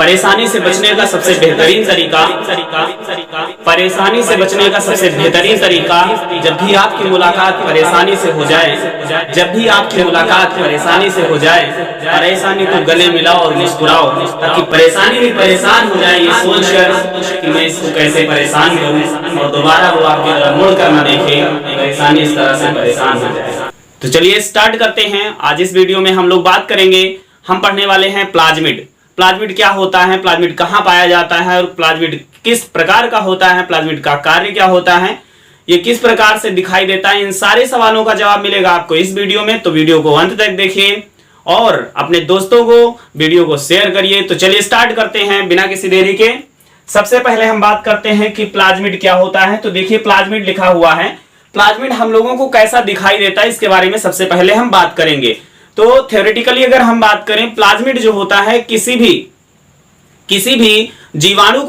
परेशानी से बचने का सबसे बेहतरीन तरीका जब भी आपकी मुलाकात परेशानी से हो जाए, परेशानी को गले मिलाओ और मुस्कुराओ, ताकि परेशानी भी परेशान हो जाए ये सोचकर कि मैं इसको कैसे परेशान करूं, और दोबारा वो आपकी तरफ मुड़ कर ना देखे, परेशानी इस तरह से परेशान हो जाए। तो चलिए स्टार्ट करते हैं। आज इस वीडियो में हम लोग बात करेंगे, हम पढ़ने वाले हैं प्लाज्मिड। प्लाज्मिड क्या होता है, प्लाज्मिड कहाँ पाया जाता है, और प्लाज्मिड किस प्रकार का होता है, प्लाज्मिड का कार्य क्या होता है, ये किस प्रकार से दिखाई देता है, इन सारे सवालों का जवाब मिलेगा आपको इस वीडियो में। तो वीडियो को अंत तक देखिए और अपने दोस्तों को वीडियो को शेयर करिए। तो चलिए स्टार्ट करते हैं बिना किसी देरी के। सबसे पहले हम बात करते हैं कि प्लाज्मिड क्या होता है। तो देखिए प्लाज्मिड लिखा हुआ है, प्लाज्मिड हम लोगों को कैसा दिखाई देता है इसके बारे में सबसे पहले हम बात करेंगे। तो थ्योरेटिकली अगर हम बात करें, प्लाज्मिड जो होता है किसी भी जीवाणु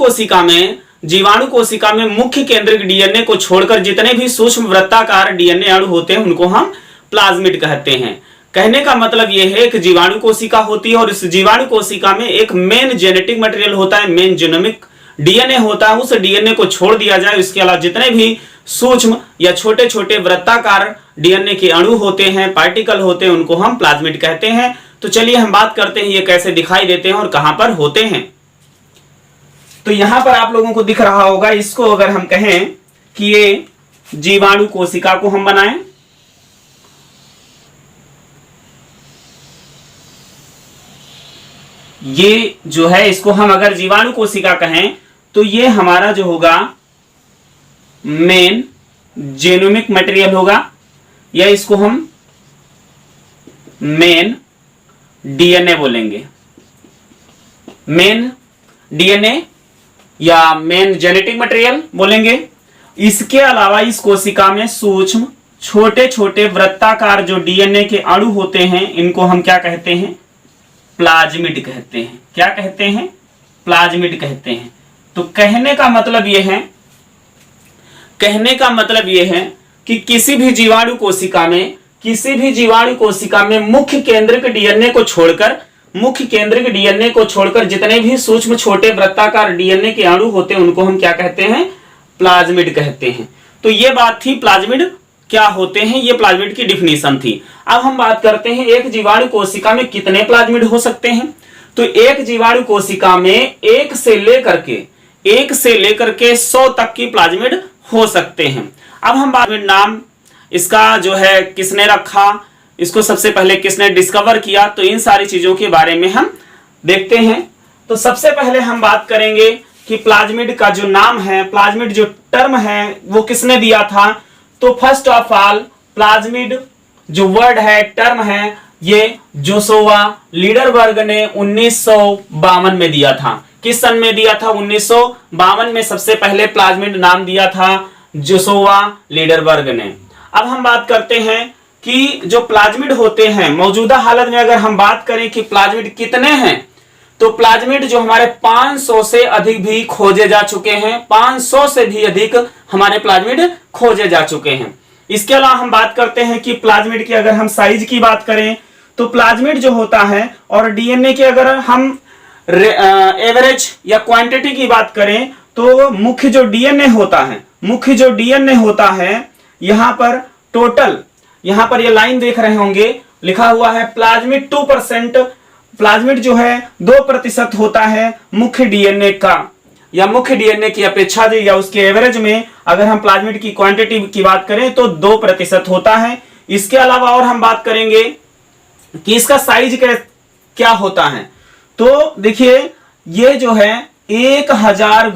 कोशिका में मुख्य केंद्रक डीएनए को छोड़कर जितने भी सूक्ष्म वृत्ताकार डीएनए अणु होते हैं उनको हम प्लाज्मिड कहते हैं। कहने का मतलब यह है कि जीवाणु कोशिका होती है और इस जीवाणु कोशिका में एक मेन जेनेटिक मटेरियल होता है, मेन जीनोमिक डीएनए होता है, उस डीएनए को छोड़ दिया जाए, इसके अलावा जितने भी सूक्ष्म या छोटे छोटे वृत्ताकार डीएनए के अणु होते हैं, पार्टिकल होते हैं, उनको हम प्लाज्मिड कहते हैं। तो चलिए हम बात करते हैं ये कैसे दिखाई देते हैं और कहां पर होते हैं। तो यहां पर आप लोगों को दिख रहा होगा, इसको अगर हम कहें कि ये जीवाणु कोशिका को हम बनाएं, ये जो है इसको हम अगर जीवाणु कोशिका कहें तो ये हमारा जो होगा मेन जेनोमिक मटेरियल होगा, या इसको हम मेन डीएनए बोलेंगे, मेन डीएनए या मेन जेनेटिक मटेरियल बोलेंगे। इसके अलावा इस कोशिका में सूक्ष्म छोटे छोटे वृत्ताकार जो डीएनए के अणु होते हैं इनको हम क्या कहते हैं, प्लाज्मिड कहते हैं। क्या कहते हैं, प्लाज्मिड कहते हैं। तो कहने का मतलब यह है कि किसी भी जीवाणु कोशिका में मुख्य केंद्रक डीएनए को छोड़कर जितने भी सूक्ष्म छोटे वृत्ताकार डीएनए के अणु होते हैं उनको हम क्या कहते हैं, प्लाज्मिड कहते हैं। तो ये बात थी प्लाज्मिड क्या होते हैं, ये प्लाज्मिड की डिफिनीशन थी। अब हम बात करते हैं एक जीवाणु कोशिका में कितने प्लाज्मिड हो सकते हैं। तो एक जीवाणु कोशिका में एक से लेकर के 100 तक की प्लाज्मिड हो सकते हैं। अब हम प्लाज्मिड नाम इसका जो है किसने रखा, इसको सबसे पहले किसने डिस्कवर किया, तो इन सारी चीजों के बारे में हम देखते हैं। तो सबसे पहले हम बात करेंगे कि प्लाज्मिड का जो नाम है, प्लाज्मिड जो टर्म है वो किसने दिया था। तो फर्स्ट ऑफ ऑल प्लाज्मिड जो वर्ड है, टर्म है, ये जोशुआ लीडरबर्ग ने 1952 में दिया था। किस सन में दिया था, 1952 में सबसे पहले प्लाज्मिड नाम दिया था जोशुआ लीडरबर्ग ने। अब हम बात करते हैं कि जो प्लाज्मिड होते हैं मौजूदा हालत में अगर हम बात करें कि प्लाज्मिड कितने हैं, तो प्लाज्मिड जो हमारे 500 से अधिक भी खोजे जा चुके हैं, 500 से भी अधिक हमारे प्लाज्मिड खोजे जा चुके हैं। इसके अलावा हम बात करते हैं कि प्लाज्मिड की अगर हम साइज की बात करें तो प्लाज्मिड जो होता है और डीएनए की अगर हम एवरेज या क्वांटिटी की बात करें तो मुख्य जो डीएनए होता है यहां पर टोटल, यहां पर ये लाइन देख रहे होंगे लिखा हुआ है प्लाज्मिड 2%, प्लाज्मिड जो है 2% होता है मुख्य डीएनए का, या मुख्य डीएनए की अपेक्षा या उसके एवरेज में अगर हम प्लाज्मिड की क्वांटिटी की बात करें तो 2% होता है। इसके अलावा और हम बात करेंगे कि इसका साइज क्या होता है। तो देखिए ये जो है 1000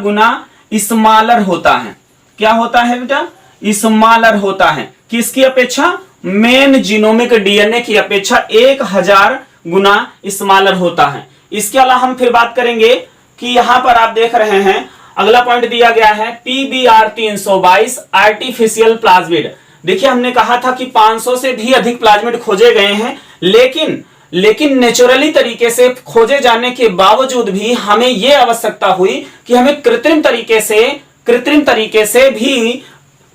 गुना स्मॉलर होता है। क्या होता है बेटा, स्मॉलर होता है। किसकी अपेक्षा, मेन जीनोमिक डीएनए की अपेक्षा 1000 गुना स्मॉलर होता है। इसके अलावा हम फिर बात करेंगे कि यहां पर आप देख रहे हैं अगला पॉइंट दिया गया है PBR 322 आर्टिफिशियल प्लाज्मिड। देखिए हमने कहा था कि 500 से भी अधिक प्लाज्मिड खोजे गए हैं, लेकिन नेचुरली तरीके से खोजे जाने के बावजूद भी हमें यह आवश्यकता हुई कि हमें कृत्रिम तरीके से भी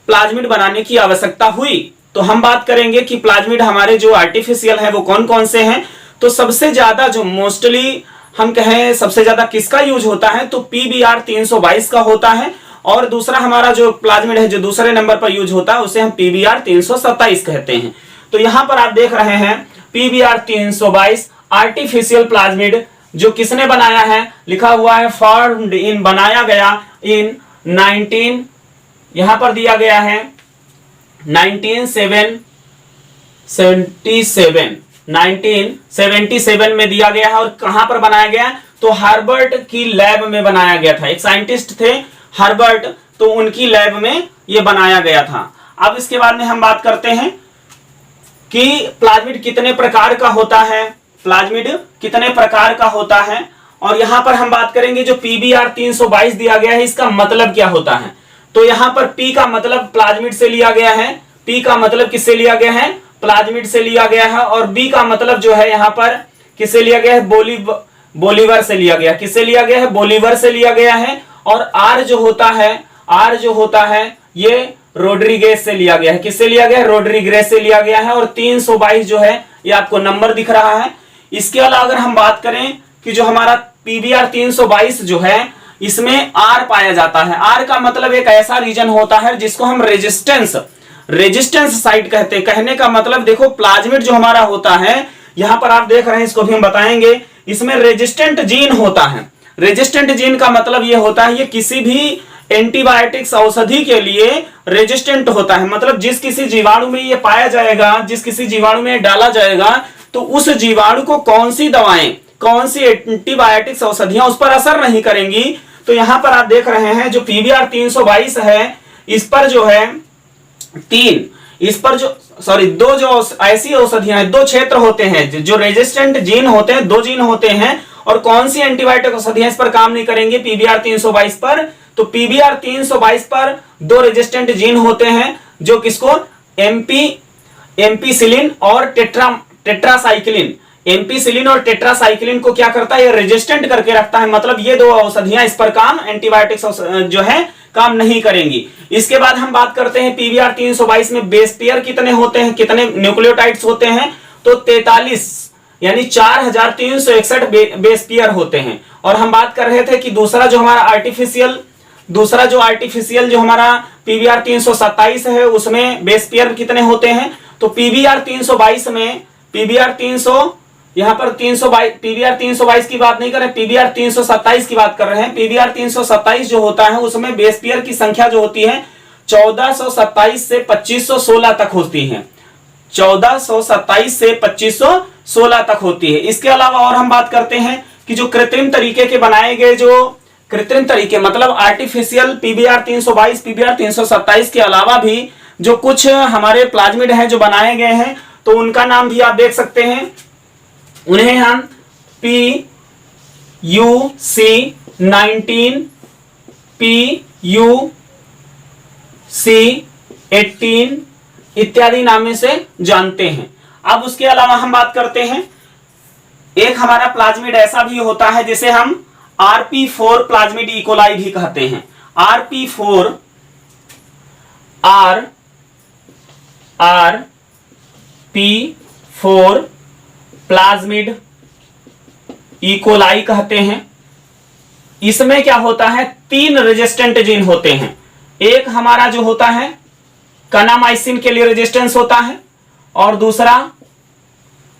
प्लाज्मिड बनाने की आवश्यकता हुई। तो हम बात करेंगे कि प्लाज्मिड हमारे जो आर्टिफिशियल है वो कौन कौन से हैं। तो सबसे ज्यादा जो मोस्टली हम कहें सबसे ज्यादा किसका यूज होता है, तो PBr 322 का होता है। और दूसरा हमारा जो प्लाज्मिड है जो दूसरे नंबर पर यूज होता है उसे हम PBr 327 कहते हैं। तो यहां पर आप देख रहे हैं PBr 322 आर्टिफिशियल प्लाज्मिड जो किसने बनाया है, लिखा हुआ है फॉर्म्ड इन, बनाया गया इन 19, यहां पर दिया गया है 1977 में दिया गया है। और कहां पर बनाया गया, तो हार्वर्ड की लैब में बनाया गया था। एक साइंटिस्ट थे हार्वर्ड, तो उनकी लैब में यह बनाया गया था। अब इसके बाद में हम बात करते हैं कि प्लाज्मिड कितने प्रकार का होता है, प्लाज्मिड कितने प्रकार का होता है। और यहां पर हम बात करेंगे जो PBr 322 दिया गया है इसका मतलब क्या होता है। तो यहां पर P का मतलब प्लाज्मिड से लिया गया है, P का मतलब किससे लिया गया है, प्लाज्मिड से लिया गया है। और B का मतलब जो है यहां पर किससे लिया गया है, बोलीवर से लिया गया, किससे लिया गया है, बोलीवर से लिया गया है। और R जो होता है ये रोड्रिगेज से लिया गया है, किससे लिया गया है, रोड्रिगेज से लिया गया है। और 322 जो है ये आपको नंबर दिख रहा है। इसके अलावा अगर हम बात करें कि जो हमारा PBr 322 जो है इसमें R पाया जाता है। R का मतलब एक ऐसा रीजन होता है जिसको हम रेजिस्टेंस साइट कहते हैं। कहने का मतलब देखो प्लाज्मिड जो हमारा होता है यहां पर आप देख रहे हैं, इसको भी हम बताएंगे, इसमें रेजिस्टेंट जीन होता है। रेजिस्टेंट जीन का मतलब यह होता है ये किसी भी एंटीबायोटिक्स औषधि के लिए रेजिस्टेंट होता है। मतलब जिस किसी जीवाणु में ये पाया जाएगा, जिस किसी जीवाणु में डाला जाएगा तो उस जीवाणु को कौन सी दवाएं, कौन सी एंटीबायोटिक्स औषधियां उस पर असर नहीं करेंगी। तो यहां पर आप देख रहे हैं जो PBr 322 है इस पर जो है दो जो ऐसी औषधियां हैं, दो क्षेत्र होते हैं जो रेजिस्टेंट जीन होते हैं, दो जीन होते हैं। और कौन सी एंटीबायोटिक औषधियां इस पर काम नहीं करेंगे PBr 322 पर, तो PBr 322 पर दो रेजिस्टेंट जीन होते हैं जो किसको एम्पीसिलिन और टेट्रासाइक्लिन, एम्पीसिलिन और टेट्रासाइक्लिन को क्या करता है, ये रेजिस्टेंट करके रखता है। मतलब ये दो औषधियां इस पर काम, एंटीबायोटिक्स जो है काम नहीं करेंगी। इसके बाद हम बात करते हैं PBr 322 में बेस पेयर कितने होते हैं, कितने न्यूक्लियोटाइड्स होते हैं, तो 43 यानी 4361 बेस पेयर होते हैं। और हम बात कर रहे थे कि दूसरा जो आर्टिफिशियल जो हमारा PBr 327 है उसमें बेस पेयर कितने होते हैं, तो PBr 322 में PBr 322 की बात नहीं कर रहे, PBr 327 की बात कर रहे हैं। PBr 327 जो होता है उसमें बेस पेयर की संख्या जो होती है 1427 से 2516 तक होती है, 1427 से 2516 तक होती है। इसके अलावा और हम बात करते हैं कि जो कृत्रिम तरीके के बनाए गए, जो कृत्रिम तरीके मतलब आर्टिफिशियल PBr 322 PBr 327 के अलावा भी जो कुछ हमारे प्लाज्मिड हैं जो बनाए गए हैं, तो उनका नाम भी आप देख सकते हैं। उन्हें हम PUC19 PUC18 इत्यादि नाम से जानते हैं। अब उसके अलावा हम बात करते हैं, एक हमारा प्लाज्मिड ऐसा भी होता है जिसे हम RP4 प्लाज्मिड इकोलाई भी कहते हैं। RP4 प्लाज्मिड इकोलाई कहते हैं। इसमें क्या होता है, 3 रेजिस्टेंट जीन होते हैं। एक हमारा जो होता है कनामाइसिन के लिए रेजिस्टेंस होता है, और दूसरा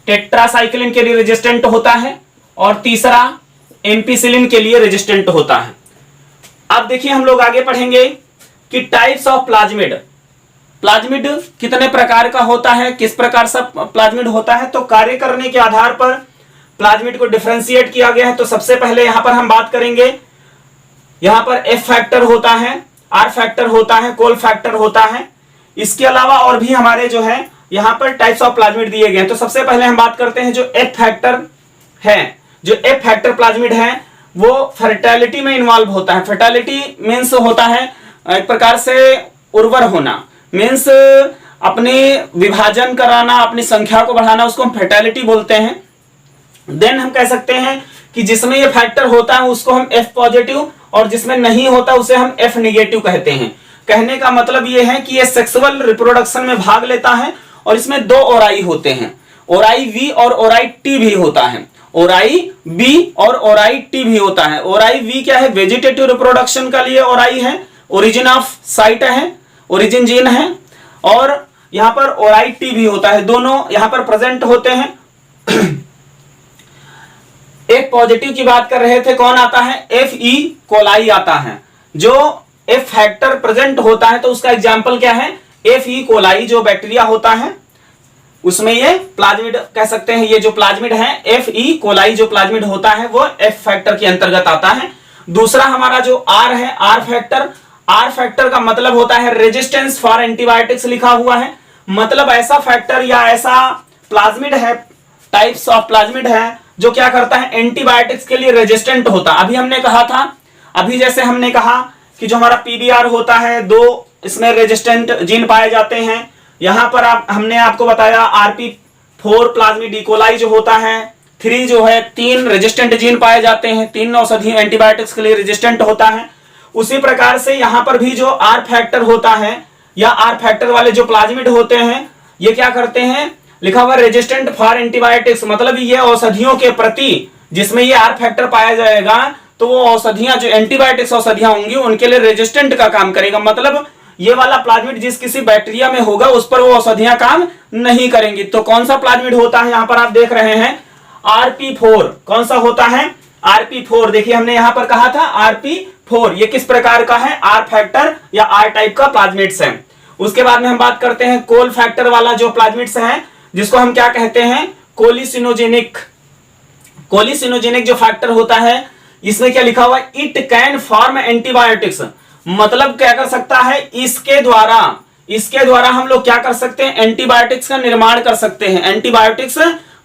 टेट्रासाइक्लिन के लिए रेजिस्टेंट होता है, और तीसरा एम्पीसिलिन के लिए रेजिस्टेंट होता है। अब देखिए हम लोग आगे पढ़ेंगे कि टाइप्स ऑफ प्लाज्मिड कितने प्रकार का होता है, किस प्रकार से प्लाज्मिड होता है। तो कार्य करने के आधार पर प्लाज्मिड को डिफरेंशिएट किया गया है। तो सबसे पहले यहां पर हम बात करेंगे, यहां पर F फैक्टर होता है, R फैक्टर होता है, कोल फैक्टर होता है। इसके अलावा और भी हमारे जो है यहां पर टाइप्स ऑफ प्लाज्मिड दिए गए हैं। तो सबसे पहले हम बात करते हैं जो F फैक्टर है, जो F फैक्टर प्लाज्मिड है वो फर्टिलिटी में इन्वॉल्व होता है। फर्टिलिटी मीन्स होता है एक प्रकार से उर्वर होना, मीन्स अपने विभाजन कराना, अपनी संख्या को बढ़ाना, उसको हम फर्टिलिटी बोलते हैं। देन हम कह सकते हैं कि जिसमें ये फैक्टर होता है उसको हम F पॉजिटिव, और जिसमें नहीं होता उसे हम F निगेटिव कहते हैं। कहने का मतलब ये है कि ये सेक्सुअल रिप्रोडक्शन में भाग लेता है, और इसमें 2 ओराई होते हैं। ओराई वी और ओराई टी भी होता है, ओराई बी और ओराई टी भी होता है। ओराई वी क्या है, वेजिटेटिव रिप्रोडक्शन का लिए ओराई है, ओरिजिन ऑफ साइट है, ओरिजिन जीन है, और यहां पर ओराई टी भी होता है, दोनों यहां पर प्रेजेंट होते हैं। एक पॉजिटिव की बात कर रहे थे, कौन आता है, एफ ई कोलाई आता है, जो एफ फैक्टर प्रेजेंट होता है तो उसका एग्जाम्पल क्या है, एफ ई कोलाई जो बैक्टीरिया होता है उसमें ये प्लाज्मिड कह सकते हैं, ये जो प्लाज्मिड है एफ ई कोलाई जो प्लाज्मिड होता है वो एफ फैक्टर के अंतर्गत आता है। दूसरा हमारा जो आर है, आर फैक्टर, आर फैक्टर का मतलब होता है रेजिस्टेंस फॉर एंटीबायोटिक्स लिखा हुआ है, मतलब ऐसा फैक्टर या ऐसा प्लाज्मिड है, टाइप्स ऑफ प्लाज्मिड है जो क्या करता है, एंटीबायोटिक्स के लिए रेजिस्टेंट होता। अभी हमने कहा था, अभी जैसे हमने कहा कि जो हमारा पीबीआर होता है, 2 इसमें रेजिस्टेंट जीन पाए जाते हैं। यहां पर हमने आपको बताया RP4 प्लाज्मिड इकोलाई जो होता है, 3 जो है 3 रेजिस्टेंट जीन पाए जाते हैं, 3 औषधि एंटीबायोटिक्स के लिए रेजिस्टेंट होता है। उसी प्रकार से यहां पर भी जो आर फैक्टर होता है या आर फैक्टर वाले जो प्लाज्मिड होते हैं ये क्या करते हैं, लिखा हुआ रेजिस्टेंट फॉर एंटीबायोटिक्स, मतलब ये औषधियों के प्रति जिसमें ये आर फैक्टर पाया जाएगा तो वो औषधियां जो एंटीबायोटिक्स औषधियां होंगी उनके लिए रेजिस्टेंट का काम करेगा, मतलब ये वाला प्लाज्मिड जिस किसी बैक्टीरिया में होगा उस पर वो औषधियां काम नहीं करेंगी। तो कौन सा प्लाज्मिड होता है, यहां पर आप देख रहे हैं RP4, कौन सा होता है, RP4। देखिए हमने यहां पर कहा था RP4, ये किस प्रकार का है, आर फैक्टर या आर टाइप का प्लाज्मिड्स है। उसके बाद में हम बात करते हैं कोल फैक्टर वाला जो प्लाज्मिड्स है, जिसको हम क्या कहते हैं, कोलिसिनोजेनिक। कोलिसिनोजेनिक जो फैक्टर होता है इसमें क्या लिखा हुआ है, इट कैन फॉर्म एंटीबायोटिक्स, मतलब क्या कर सकता है, इसके द्वारा हम लोग क्या कर सकते हैं, एंटीबायोटिक्स का निर्माण कर सकते हैं, एंटीबायोटिक्स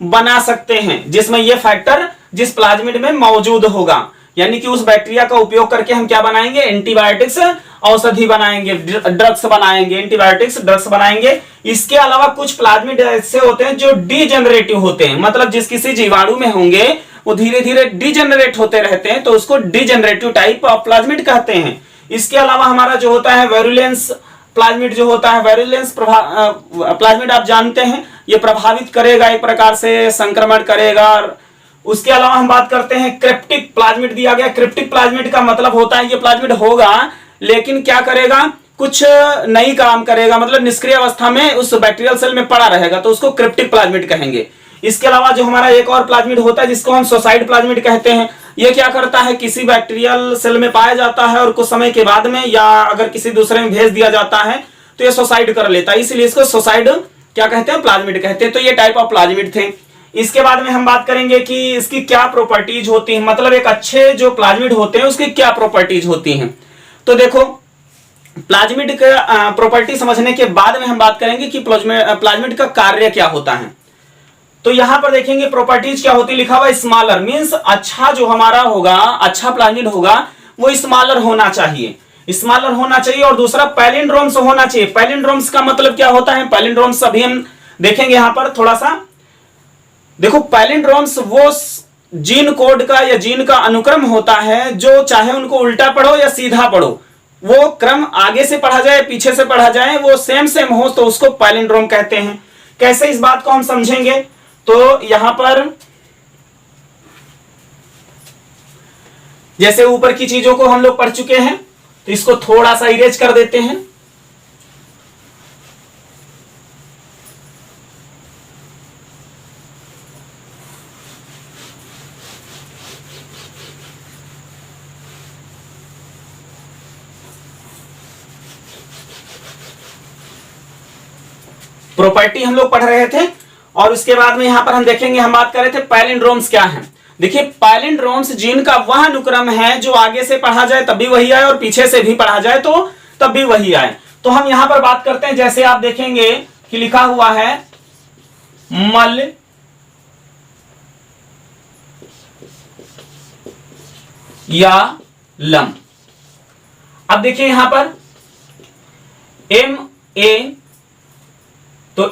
बना सकते हैं, जिसमें ये फैक्टर जिस प्लाज्मिड में मौजूद होगा, यानी कि उस बैक्टीरिया का उपयोग करके हम क्या बनाएंगे, एंटीबायोटिक्स औषधि बनाएंगे, ड्रग्स बनाएंगे, एंटीबायोटिक्स ड्रग्स बनाएंगे। इसके अलावा कुछ प्लाज्मिड ऐसे होते हैं जो डीजेनरेटिव होते हैं, मतलब जिस किसी जीवाणु में होंगे वो धीरे धीरे डीजेनरेट होते रहते हैं, तो उसको डीजेनरेटिव टाइप ऑफ प्लाज्मिड कहते हैं। इसके अलावा हमारा जो होता है वेरुलेंस प्लाज्मिड जो होता है, वेरुलेंस प्लाज्मिड आप जानते हैं ये प्रभावित करेगा, एक प्रकार से संक्रमण करेगा। उसके अलावा हम बात करते हैं क्रिप्टिक प्लाज्मिड दिया गया, क्रिप्टिक प्लाज्मिड का मतलब होता है ये प्लाज्मिड होगा लेकिन क्या करेगा, कुछ नहीं काम करेगा, मतलब निष्क्रिय अवस्था में उस बैक्टीरियल सेल में पड़ा रहेगा, तो उसको क्रिप्टिक प्लाज्मिड कहेंगे। इसके अलावा जो हमारा एक और प्लाज्मिड होता है जिसको हम सोसाइड प्लाज्मिड कहते हैं, ये क्या करता है, किसी बैक्टीरियल सेल में पाया जाता है और कुछ समय के बाद में या अगर किसी दूसरे में भेज दिया जाता है तो ये सोसाइड कर लेता है, इसलिए इसको सोसाइड क्या कहते हैं, प्लाज्मिड कहते हैं। तो ये टाइप ऑफ प्लाज्मिड थे। इसके बाद में हम बात करेंगे कि इसकी क्या प्रॉपर्टीज होती हैं, मतलब एक अच्छे जो प्लाज्मिड होते हैं उसकी क्या प्रॉपर्टीज होती हैं। तो देखो प्लाज्मिड का प्रॉपर्टी समझने के बाद में हम बात करेंगे कि प्लाज्मिड का कार्य क्या होता है। तो यहां पर देखेंगे प्रॉपर्टीज क्या होती है, लिखा हुआ स्मॉलर, मींस अच्छा जो हमारा होगा, अच्छा प्लाज्मिड होगा वो स्मॉलर होना चाहिए, स्मॉलर होना चाहिए। और दूसरा पैलिंड्रोम्स होना चाहिए। पैलिंड्रोम्स का मतलब क्या होता है, पैलिंड्रोम्स अभी हम देखेंगे यहां पर थोड़ा सा। देखो पैलिंड्रोम्स वो जीन कोड का या जीन का अनुक्रम होता है जो चाहे उनको उल्टा पढ़ो या सीधा पढ़ो, वो क्रम आगे से पढ़ा जाए पीछे से पढ़ा जाए वो सेम सेम हो तो उसको पैलिंड्रोम कहते हैं। कैसे इस बात को हम समझेंगे, तो यहां पर जैसे ऊपर की चीजों को हम लोग पढ़ चुके हैं तो इसको थोड़ा सा इरेज कर देते हैं। प्रॉपर्टी हम लोग पढ़ रहे थे और उसके बाद में यहां पर हम देखेंगे, हम बात कर रहे थे पैलिंड्रोम्स क्या है। देखिए पैलिंड्रोम्स जीन का वह अनुक्रम है जो आगे से पढ़ा जाए तब भी वही आए और पीछे से भी पढ़ा जाए तो तब भी वही आए। तो हम यहां पर बात करते हैं, जैसे आप देखेंगे कि लिखा हुआ है मल या लम। अब देखिए यहां पर MA, तो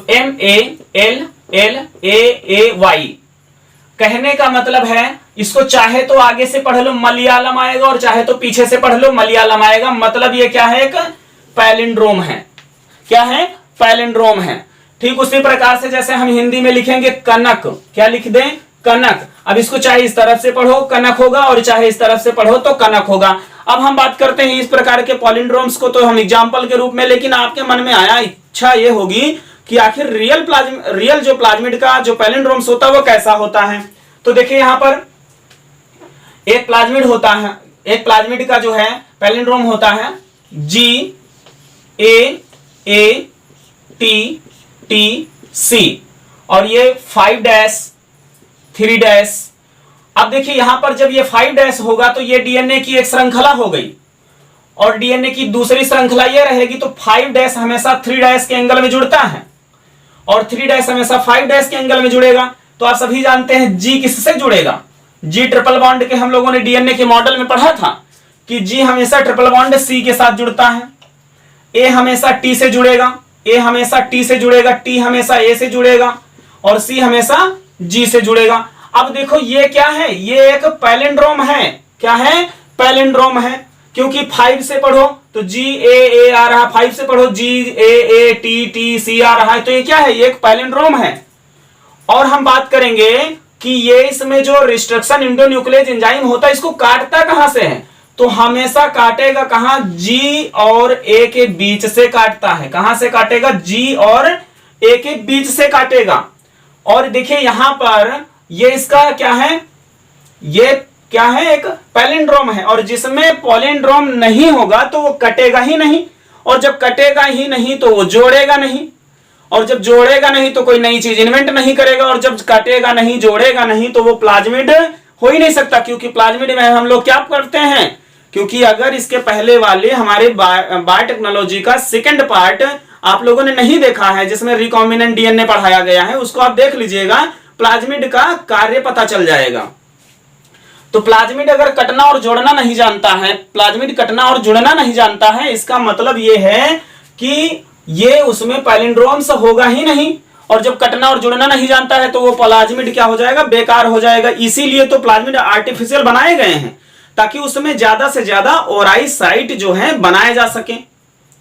MALLAAY कहने का मतलब है इसको चाहे तो आगे से पढ़ लो मलयालम आएगा और चाहे तो पीछे से पढ़ लो मलयालम आएगा, मतलब ये क्या है, एक पैलिंड्रोम है। क्या है, पैलिंड्रोम है। ठीक उसी प्रकार से जैसे हम हिंदी में लिखेंगे कनक, क्या लिख दें, कनक। अब इसको चाहे इस तरफ से पढ़ो कनक होगा और चाहे इस तरफ से पढ़ो तो कनक होगा। अब हम बात करते हैं इस प्रकार के पॉलिंड्रोम्स को, तो हम एग्जाम्पल के रूप में, लेकिन आपके मन में आया इच्छा ये होगी कि आखिर रियल जो प्लाज्मिड का जो पैलिंड्रोम्स होता है वो कैसा होता है। तो देखिए यहां पर एक प्लाज्मिड होता है, एक प्लाज्मिड का जो है पैलिंड्रोम होता है G A A T T C और ये 5' 3'। अब देखिए यहां पर जब ये 5' होगा तो ये डीएनए की एक श्रृंखला हो गई और डीएनए की दूसरी श्रृंखला ये रहेगी, तो 5' हमेशा 3' के एंगल में जुड़ता है और 3' हमेशा 5' के एंगल में जुड़ेगा। तो आप सभी जानते हैं G किससे जुड़ेगा, G ट्रिपल बॉन्ड के हम लोगों ने डीएनए के मॉडल में पढ़ा था कि G हमेशा ट्रिपल बॉन्ड C के साथ जुड़ता है, A हमेशा T से जुड़ेगा, A हमेशा T से जुड़ेगा, T हमेशा A से जुड़ेगा और C हमेशा G से जुड़ेगा। अब देखो ये क्या है, ये एक पैलिंड्रोम है। क्या है, पैलिंड्रोम है, क्योंकि 5 से पढ़ो तो G A A आ रहा है, 5 से पढ़ो G A A T T C आ रहा है, तो ये क्या है, ये एक पैलिंड्रोम है। और हम बात करेंगे कि ये इसमें जो रिस्ट्रक्शन इंडोन्यूक्लियेज एंजाइम होता है इसको काटता कहां से है, तो हमेशा काटेगा कहां, G और A के बीच से काटता है। कहां से काटेगा, G और A के बीच से काटेगा। और देखिए यहां पर ये इसका क्या है, ये क्या है, एक पैलिंड्रोम है और जिसमें पॉलिंड्रोम नहीं होगा तो वो कटेगा ही नहीं, और जब कटेगा ही नहीं तो वो जोड़ेगा नहीं, और जब जोड़ेगा नहीं तो कोई नई चीज इन्वेंट नहीं करेगा, और जब काटेगा नहीं जोड़ेगा नहीं तो वो प्लाज्मिड हो ही नहीं सकता। क्योंकि प्लाज्मिड में हम लोग क्या करते हैं, क्योंकि अगर इसके पहले वाले हमारे बायोटेक्नोलॉजी का सेकंड पार्ट आप लोगों ने नहीं देखा है जिसमें रिकॉम्बिनेंट डीएनए पढ़ाया गया है, उसको आप देख लीजिएगा, प्लाज्मिड का कार्य पता चल जाएगा। तो प्लाज्मिड अगर कटना और जोड़ना नहीं जानता है, प्लाज्मिड कटना और जुड़ना नहीं जानता है, इसका मतलब यह है कि ये उसमें पैलिंड्रोम्स होगा ही नहीं, और जब कटना और जुड़ना नहीं जानता है तो वो प्लाज्मिड क्या हो जाएगा, बेकार हो जाएगा। इसीलिए तो प्लाज्मिड आर्टिफिशियल बनाए गए हैं ताकि उसमें ज्यादा से ज्यादा ओराई साइट जो है बनाए जा सके,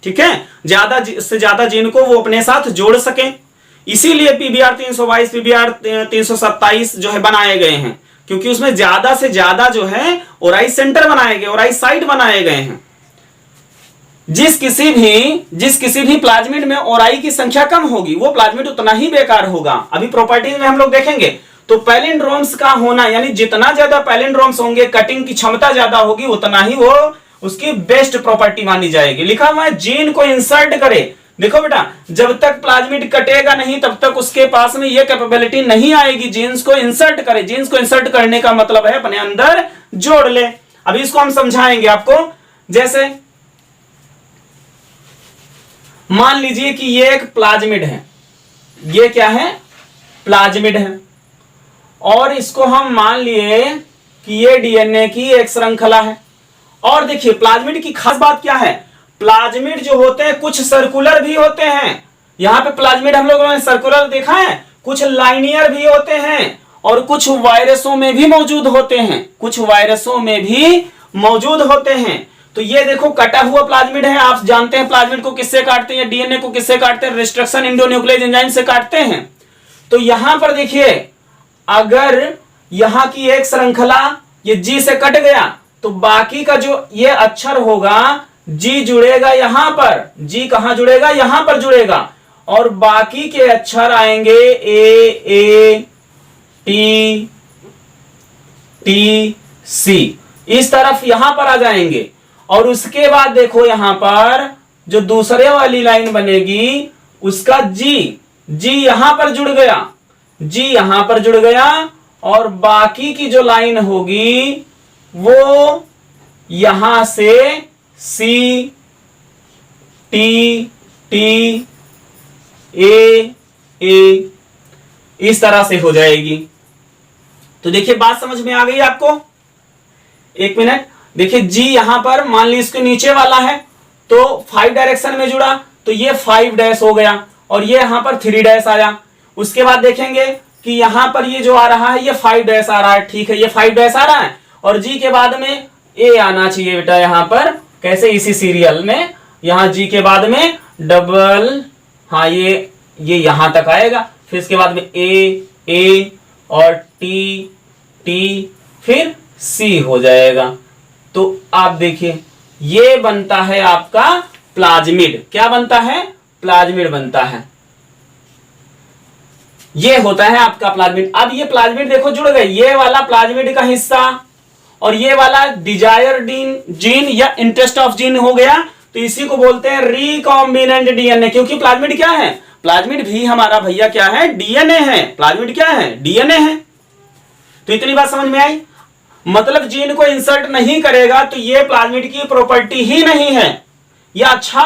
ठीक है, ज्यादा से ज्यादा जीन को वो अपने साथ जोड़ सके। इसीलिए पीबीआर 322 पीबीआर 327 जो है बनाए गए हैं, क्योंकि उसमें ज्यादा से ज्यादा जो है ओराई सेंटर बनाए गए, ओराई साइट बनाए गए हैं। जिस किसी भी प्लाज्मिड में ओराई की संख्या कम होगी वो प्लाज्मिड उतना ही बेकार होगा। अभी प्रॉपर्टीज में हम लोग देखेंगे तो पैलिंड्रोम्स का होना, यानी जितना ज्यादा पैलिंड्रोम्स होंगे, कटिंग की क्षमता ज्यादा होगी, उतना ही वो उसकी बेस्ट प्रॉपर्टी मानी जाएगी। लिखा हुआ है जीन को इंसर्ट करे। देखो बेटा, जब तक प्लाज्मिड कटेगा नहीं तब तक उसके पास में ये कैपेबिलिटी नहीं आएगी जीन्स को इंसर्ट करे। जीन्स को इंसर्ट करने का मतलब है अपने अंदर जोड़ ले। अभी इसको हम समझाएंगे आपको। जैसे मान लीजिए कि ये एक प्लाज्मिड है, ये क्या है, प्लाज्मिड है, और इसको हम मान लिए कि ये डीएनए की एक श्रृंखला है। और देखिए प्लाज्मिड की खास बात क्या है, प्लाज्मिड जो होते हैं कुछ सर्कुलर भी होते हैं। यहां पे प्लाज्मिड हम लोगों ने सर्कुलर देखा है, कुछ लाइनियर भी होते हैं और कुछ वायरसों में भी मौजूद होते हैं, कुछ वायरसों में भी मौजूद होते हैं। तो ये देखो कटा हुआ प्लाज्मिड है। आप जानते हैं प्लाज्मिड को किससे काटते हैं, डीएनए को किससे काटते हैं, रिस्ट्रक्शन इंडोन्यूक्लियेज एंजाइम से काटते हैं। तो यहां पर देखिए, अगर यहां की एक श्रृंखला ये जी से कट गया तो बाकी का जो ये अक्षर होगा जी जुड़ेगा यहां पर, जी कहां जुड़ेगा, यहां पर जुड़ेगा, और बाकी के अक्षर आएंगे ए टी टी सी, इस तरफ यहां पर आ जाएंगे। और उसके बाद देखो यहां पर जो दूसरे वाली लाइन बनेगी उसका जी यहां पर जुड़ गया, जी यहां पर जुड़ गया, और बाकी की जो लाइन होगी वो यहां से सी टी टी ए इस तरह से हो जाएगी। तो देखिए बात समझ में आ गई आपको। एक मिनट देखिए, जी यहां पर मान ली इसके नीचे वाला है तो 5 डायरेक्शन में जुड़ा तो ये 5' हो गया और ये यहां पर 3' आया। उसके बाद देखेंगे कि यहां पर ये जो आ रहा है ये 5' आ रहा है, ठीक है, ये 5' आ रहा है, और जी के बाद में ए आना चाहिए बेटा यहां पर। कैसे, इसी सीरियल में यहां जी के बाद में डबल, हाँ ये ये यहां तक आएगा, फिर इसके बाद में ए और टी फिर सी हो जाएगा। तो आप देखिए ये बनता है आपका प्लाज्मिड। क्या बनता है? प्लाज्मिड बनता है। ये होता है आपका प्लाज्मिड। अब ये प्लाज्मिड देखो जुड़ गए, ये वाला प्लाज्मिड का हिस्सा और ये वाला डिजायर जीन या इंटरेस्ट ऑफ जीन हो गया, तो इसी को बोलते हैं रिकॉम्बिनेंट डीएनए। क्योंकि प्लाज्मिड क्या है? प्लाज्मिड भी हमारा भैया क्या है? डीएनए है। प्लाज्मिड क्या है? डीएनए है। तो इतनी बात समझ में आई? मतलब जीन को इंसर्ट नहीं करेगा तो ये प्लाज्मिड की प्रॉपर्टी ही नहीं है, यह अच्छा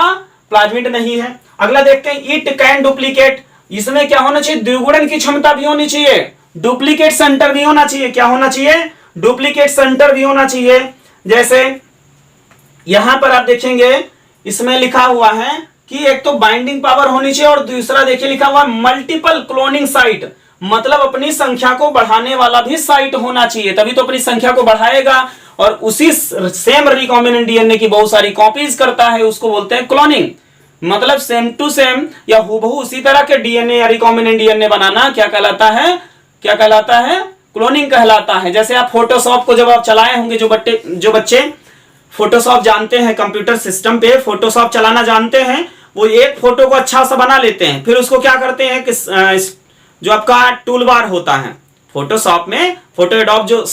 प्लाज्मिड नहीं है। अगला देखते हैं, इट कैन डुप्लीकेट। इसमें क्या होना चाहिए? द्विगुणन की क्षमता भी होनी चाहिए, डुप्लीकेट सेंटर भी होना चाहिए। क्या होना चाहिए? डुप्लीकेट सेंटर भी होना चाहिए। जैसे यहां पर आप देखेंगे इसमें लिखा हुआ है कि एक तो बाइंडिंग पावर होनी चाहिए और दूसरा देखिए लिखा हुआ मल्टीपल क्लोनिंग साइट, मतलब अपनी संख्या को बढ़ाने वाला भी साइट होना चाहिए, तभी तो अपनी संख्या को बढ़ाएगा और उसी सेम रिकॉम्बिनेंट डीएनए की बहुत सारी कॉपीज करता है, उसको बोलते हैं क्लोनिंग। मतलब सेम टू सेम या हूबहू उसी तरह के डीएनए या रिकॉम्बिनेंट डीएनए बनाना क्या कहलाता है? क्या कहलाता है? क्लोनिंग कहलाता है। जैसे आप फोटोशॉप को जब आप चलाए होंगे, जो बच्चे फोटोशॉप जानते हैं, कंप्यूटर सिस्टम पे फोटोशॉप चलाना जानते हैं, वो एक फोटो को अच्छा सा बना लेते हैं, फिर उसको क्या करते हैं कि जो आपका टूल बार होता है फोटोशॉप में, फोटो एडोब जो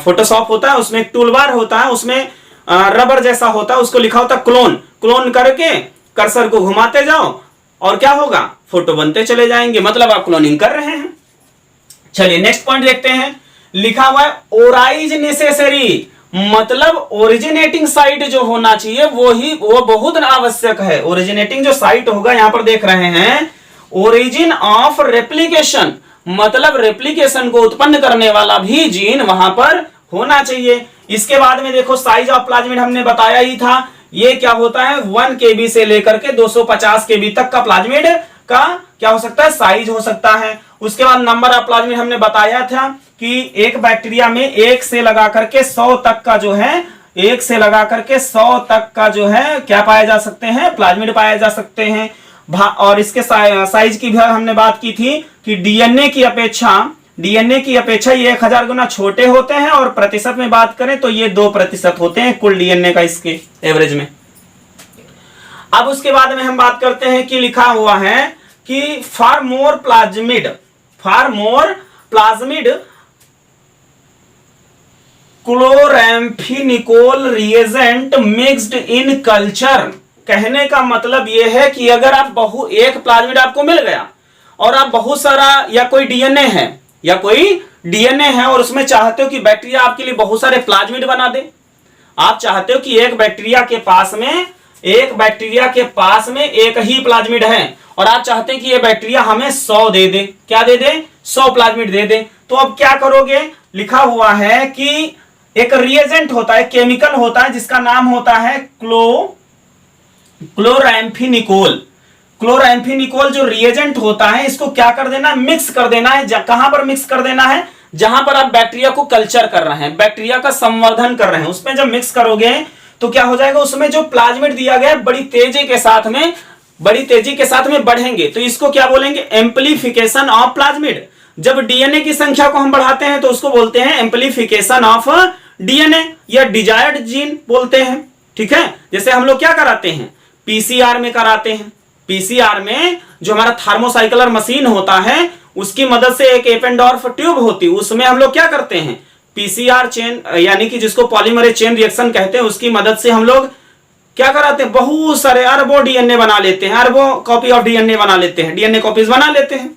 फोटोशॉप होता है उसमें एक टूल बार होता है, उसमें रबर जैसा होता है, उसको लिखा होता है क्लोन। क्लोन करके कर्सर को घुमाते जाओ और क्या होगा? फोटो बनते चले जाएंगे, मतलब आप क्लोनिंग कर रहे हैं। चलिए नेक्स्ट पॉइंट देखते हैं। लिखा हुआ है ओराइज नेसेसरी, मतलब ओरिजिनेटिंग साइट जो होना चाहिए वो बहुत आवश्यक है। ओरिजिनेटिंग जो साइट होगा, यहां पर देख रहे हैं ओरिजिन ऑफ रेप्लिकेशन, मतलब रेप्लिकेशन को उत्पन्न करने वाला भी जीन वहां पर होना चाहिए। इसके बाद में देखो साइज ऑफ प्लाज्मिड हमने बताया ही था, ये क्या होता है? 1 kb से लेकर के 250 kb तक का प्लाज्मिड का क्या हो सकता है? साइज हो सकता है। उसके बाद नंबर ऑफ प्लाज्मिड हमने बताया था कि एक बैक्टीरिया में 1 से लगा करके 100 तक का जो है, 1 से लगा करके 100 तक का जो है क्या पाए जा सकते हैं? प्लाज्मिड पाए जा सकते हैं। और इसके साइज की भी हमने बात की थी कि डीएनए की अपेक्षा ये 1000 गुना छोटे होते हैं और प्रतिशत में बात करें तो ये 2% होते हैं कुल डीएनए का इसके एवरेज में। अब उसके बाद में हम बात करते हैं कि लिखा हुआ है कि for more plasmid chloramphenicol reagent mixed in culture. कहने का मतलब यह है कि अगर आप एक प्लाज्मिड आपको मिल गया और आप बहुत सारा या कोई डीएनए है और उसमें चाहते हो कि बैक्टीरिया आपके लिए बहुत सारे प्लाज्मिड बना दे। आप चाहते हो कि एक बैक्टीरिया के पास में एक ही प्लाज्मिड है और आप चाहते हैं कि ये बैक्टीरिया हमें 100 दे दे। क्या दे दे? 100 प्लाज्मिड दे दे। तो अब क्या करोगे? लिखा हुआ है कि एक रिएजेंट होता है, केमिकल होता है जिसका नाम होता है क्लोरैम्फेनिकोल। क्लोरैम्फेनिकोल जो रिएजेंट होता है, इसको क्या कर देना है? मिक्स कर देना है। कहां पर मिक्स कर देना है? जहां पर आप बैक्टीरिया को कल्चर कर रहे हैं, बैक्टीरिया का संवर्धन कर रहे हैं, उसमें जब मिक्स करोगे तो क्या हो जाएगा? उसमें जो प्लाज्मिड दिया गया है बड़ी तेजी के साथ में बढ़ेंगे। तो इसको क्या बोलेंगे? Amplification of plasmid. जब डीएनए की संख्या को हम बढ़ाते हैं तो उसको बोलते हैं एम्प्लीफिकेशन ऑफ डीएनए या डिजायर्ड जीन बोलते हैं। ठीक है, जैसे हम लोग क्या कराते हैं? पीसीआर में कराते हैं। पीसीआर में जो हमारा थर्मोसाइक्लर मशीन होता है उसकी मदद से एक एपेंडोर्फ ट्यूब होती है, उसमें हम लोग क्या करते हैं? पीसीआर चेन यानी कि जिसको पॉलीमरेज चेन रिएक्शन कहते हैं, उसकी मदद से हम लोग क्या कराते हैं? बहुत सारे अरबों डीएनए बना लेते हैं, अरबों कॉपी ऑफ डीएनए बना लेते हैं, डीएनए कॉपीज बना लेते हैं।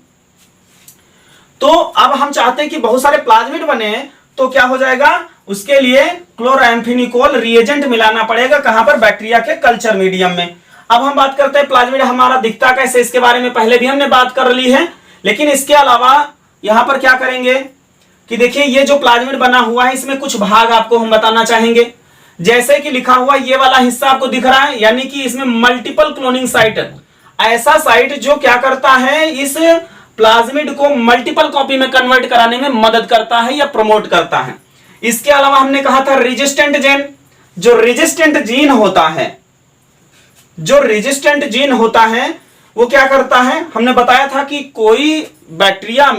तो अब हम चाहते हैं कि बहुत सारे प्लाज्मिड बने, तो क्या हो जाएगा? उसके लिए क्लोरैम्फेनिकोल रिएजेंट मिलाना पड़ेगा। कहां पर? बैक्टीरिया के कल्चर मीडियम में। अब हम बात करते हैं प्लाज्मिड हमारा दिखता कैसे, इसके बारे में पहले भी हमने बात कर ली है, लेकिन इसके अलावा यहां पर क्या करेंगे कि देखिए ये जो प्लाज्मिड बना हुआ है इसमें कुछ भाग आपको हम बताना चाहेंगे। जैसे कि लिखा हुआ ये वाला हिस्सा आपको दिख रहा है, यानी कि इसमें मल्टीपल क्लोनिंग साइट, ऐसा साइट जो क्या करता है? इस प्लाज्मिड को मल्टीपल कॉपी में कन्वर्ट कराने में मदद करता है या प्रमोट करता है। इसके अलावा हमने कहा था रेजिस्टेंट जीन, जो रेजिस्टेंट जीन होता है वो क्या करता है, हमने बताया था कि कोई बैक्टीरिया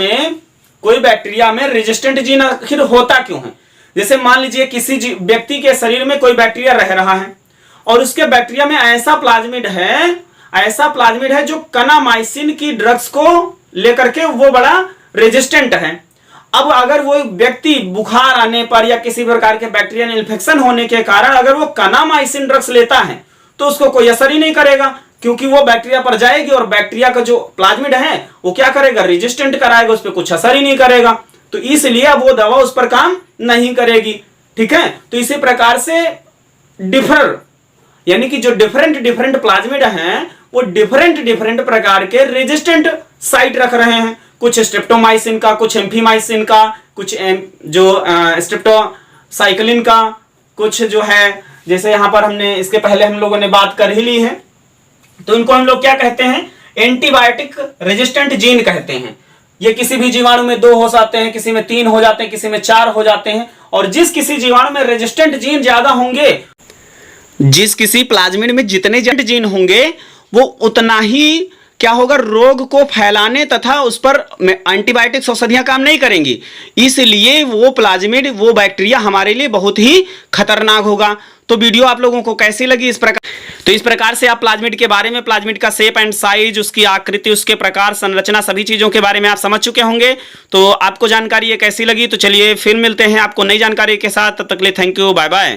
में रेजिस्टेंट जीन आखिर होता क्यों है। जैसे मान लीजिए किसी व्यक्ति के शरीर में कोई बैक्टीरिया रह रहा है और उसके बैक्टीरिया में ऐसा प्लाज्मिड है जो कनामाइसिन की ड्रग्स को लेकर के वो बड़ा रेजिस्टेंट है। अब अगर वो व्यक्ति बुखार आने पर या किसी प्रकार के बैक्टीरियल इन्फेक्शन होने के कारण अगर वो कनामाइसिन ड्रग्स लेता है तो उसको कोई असर ही नहीं करेगा, क्योंकि वो बैक्टीरिया पर जाएगी और बैक्टीरिया का जो प्लाज्मिड है वो क्या करेगा, रेजिस्टेंट कराएगा, उस पर कुछ असर ही नहीं करेगा। तो इसलिए अब वो दवा उस पर काम नहीं करेगी। ठीक है, तो इसी प्रकार से यानी कि जो डिफरेंट प्लाज्मिड हैं वो डिफरेंट प्रकार के रेजिस्टेंट साइट रख रहे हैं, कुछ स्ट्रेप्टोमाइसिन का, कुछ एम्फीमाइसिन का, कुछ जो स्ट्रेप्टोसाइक्लिन का, कुछ जो है जैसे यहां पर हमने इसके पहले हम लोगों ने बात कर ही ली है, तो इनको हम लोग क्या कहते हैं, एंटीबायोटिक रेजिस्टेंट जीन कहते हैं। ये किसी भी जीवाणु में 2 हो जाते हैं, किसी में 3 हो जाते हैं, किसी में 4 हो जाते हैं, और जिस किसी जीवाणु में रेजिस्टेंट जीन ज्यादा होंगे, जिस किसी प्लाज्मिड में जितने जीन होंगे वो उतना ही क्या होगा, रोग को फैलाने तथा उस पर एंटीबायोटिक्स औषधियां काम नहीं करेंगी। इसलिए वो प्लाज्मिड, वो बैक्टीरिया हमारे लिए बहुत ही खतरनाक होगा। तो वीडियो आप लोगों को कैसी लगी इस प्रकार से आप प्लाज्मिड के बारे में, प्लाज्मिड का शेप एंड साइज, उसकी आकृति, उसके प्रकार, संरचना, सभी चीजों के बारे में आप समझ चुके होंगे। तो आपको जानकारी ये कैसी लगी, तो चलिए फिर मिलते हैं आपको नई जानकारी के साथ। तब तक के लिए थैंक यू, बाय बाय।